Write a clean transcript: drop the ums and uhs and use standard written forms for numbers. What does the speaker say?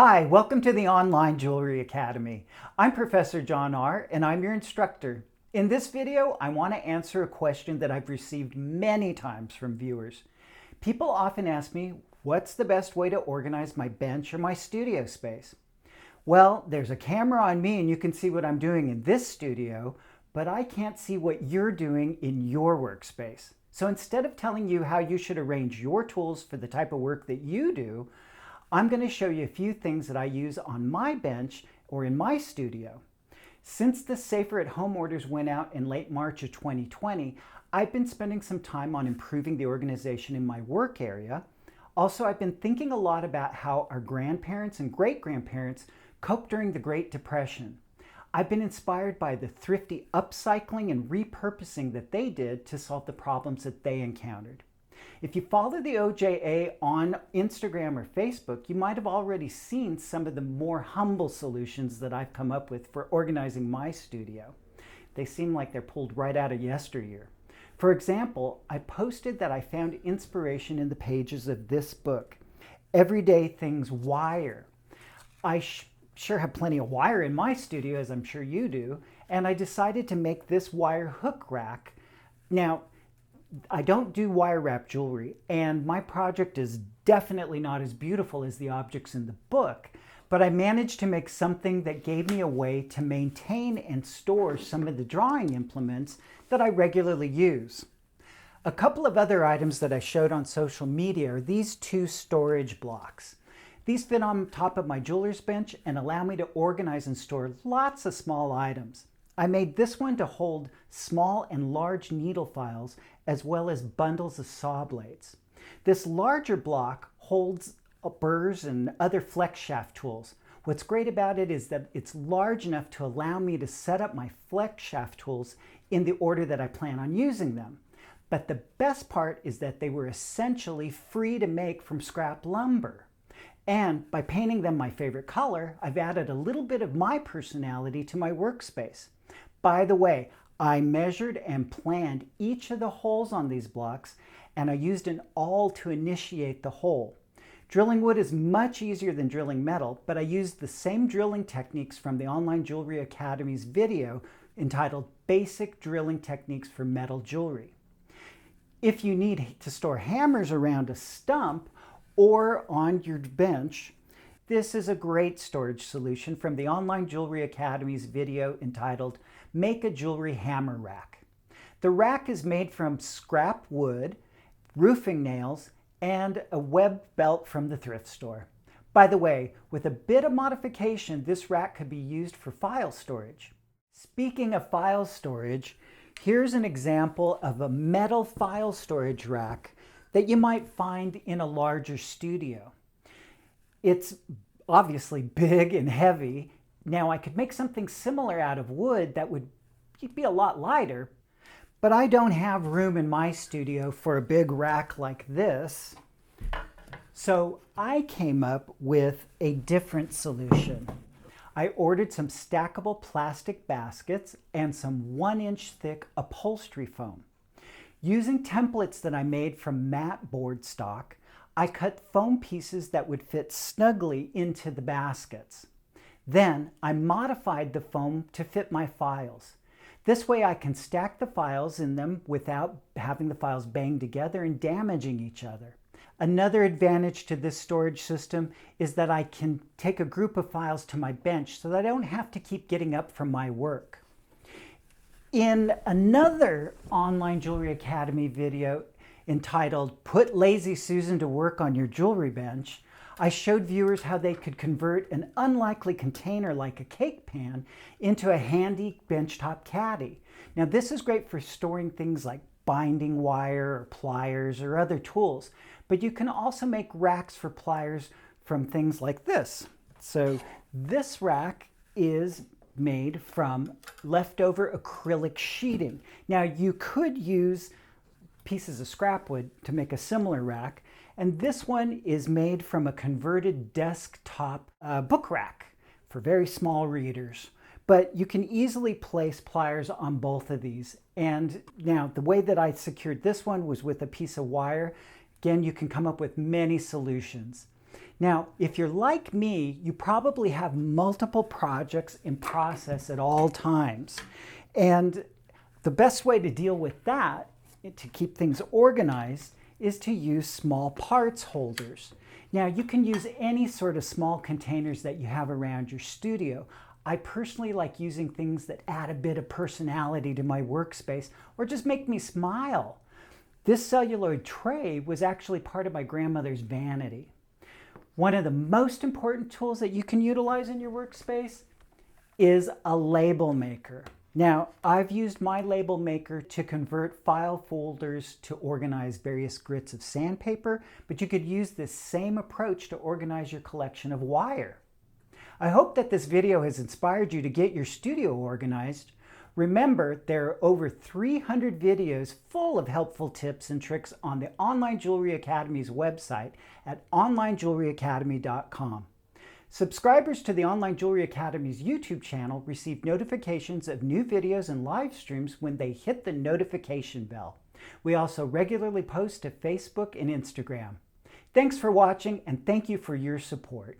Hi, welcome to the Online Jewelry Academy. I'm Professor John Ahr and I'm your instructor. In this video, I want to answer a question that I've received many times from viewers. People often ask me, what's the best way to organize my bench or my studio space? Well, there's a camera on me and you can see what I'm doing in this studio, but I can't see what you're doing in your workspace. So instead of telling you how you should arrange your tools for the type of work that you do, I'm going to show you a few things that I use on my bench or in my studio. Since the Safer at Home orders went out in late March of 2020, I've been spending some time on improving the organization in my work area. Also, I've been thinking a lot about how our grandparents and great-grandparents coped during the Great Depression. I've been inspired by the thrifty upcycling and repurposing that they did to solve the problems that they encountered. If you follow the OJA on Instagram or Facebook, you might have already seen some of the more humble solutions that I've come up with for organizing my studio. They seem like they're pulled right out of yesteryear. For example, I posted that I found inspiration in the pages of this book, Everyday Things Wire. I sure have plenty of wire in my studio, as I'm sure you do, and I decided to make this wire hook rack. Now, I don't do wire wrap jewelry, and my project is definitely not as beautiful as the objects in the book, but I managed to make something that gave me a way to maintain and store some of the drawing implements that I regularly use. A couple of other items that I showed on social media are these two storage blocks. These fit on top of my jeweler's bench and allow me to organize and store lots of small items. I made this one to hold small and large needle files as well as bundles of saw blades. This larger block holds burrs and other flex shaft tools. What's great about it is that it's large enough to allow me to set up my flex shaft tools in the order that I plan on using them. But the best part is that they were essentially free to make from scrap lumber. And by painting them my favorite color, I've added a little bit of my personality to my workspace. By the way, I measured and planned each of the holes on these blocks, and I used an awl to initiate the hole. Drilling wood is much easier than drilling metal, but I used the same drilling techniques from the Online Jewelry Academy's video entitled Basic Drilling Techniques for Metal Jewelry. If you need to store hammers around a stump or on your bench, this is a great storage solution from the Online Jewelry Academy's video entitled Make a Jewelry Hammer Rack. The rack is made from scrap wood, roofing nails, and a web belt from the thrift store. By the way, with a bit of modification, this rack could be used for file storage. Speaking of file storage, here's an example of a metal file storage rack that you might find in a larger studio. It's obviously big and heavy. Now I could make something similar out of wood that would be a lot lighter, but I don't have room in my studio for a big rack like this. So I came up with a different solution. I ordered some stackable plastic baskets and some 1-inch thick upholstery foam. Using templates that I made from mat board stock, I cut foam pieces that would fit snugly into the baskets. Then I modified the foam to fit my files. This way I can stack the files in them without having the files bang together and damaging each other. Another advantage to this storage system is that I can take a group of files to my bench so that I don't have to keep getting up from my work. In another Online Jewelry Academy video entitled Put Lazy Susan to Work on Your Jewelry Bench, I showed viewers how they could convert an unlikely container like a cake pan into a handy benchtop caddy. Now this is great for storing things like binding wire or pliers or other tools, but you can also make racks for pliers from things like this. So this rack is made from leftover acrylic sheeting. Now you could use pieces of scrap wood to make a similar rack, and this one is made from a converted desktop book rack for very small readers. But you can easily place pliers on both of these. And now the way that I secured this one was with a piece of wire. Again, you can come up with many solutions. Now, if you're like me, you probably have multiple projects in process at all times. And the best way to deal with that, to keep things organized, is to use small parts holders. Now, you can use any sort of small containers that you have around your studio. I personally like using things that add a bit of personality to my workspace or just make me smile. This celluloid tray was actually part of my grandmother's vanity. One of the most important tools that you can utilize in your workspace is a label maker. Now, I've used my label maker to convert file folders to organize various grits of sandpaper, but you could use this same approach to organize your collection of wire. I hope that this video has inspired you to get your studio organized. Remember, there are over 300 videos full of helpful tips and tricks on the Online Jewelry Academy's website at onlinejewelryacademy.com. Subscribers to the Online Jewelry Academy's YouTube channel receive notifications of new videos and live streams when they hit the notification bell. We also regularly post to Facebook and Instagram. Thanks for watching, and thank you for your support.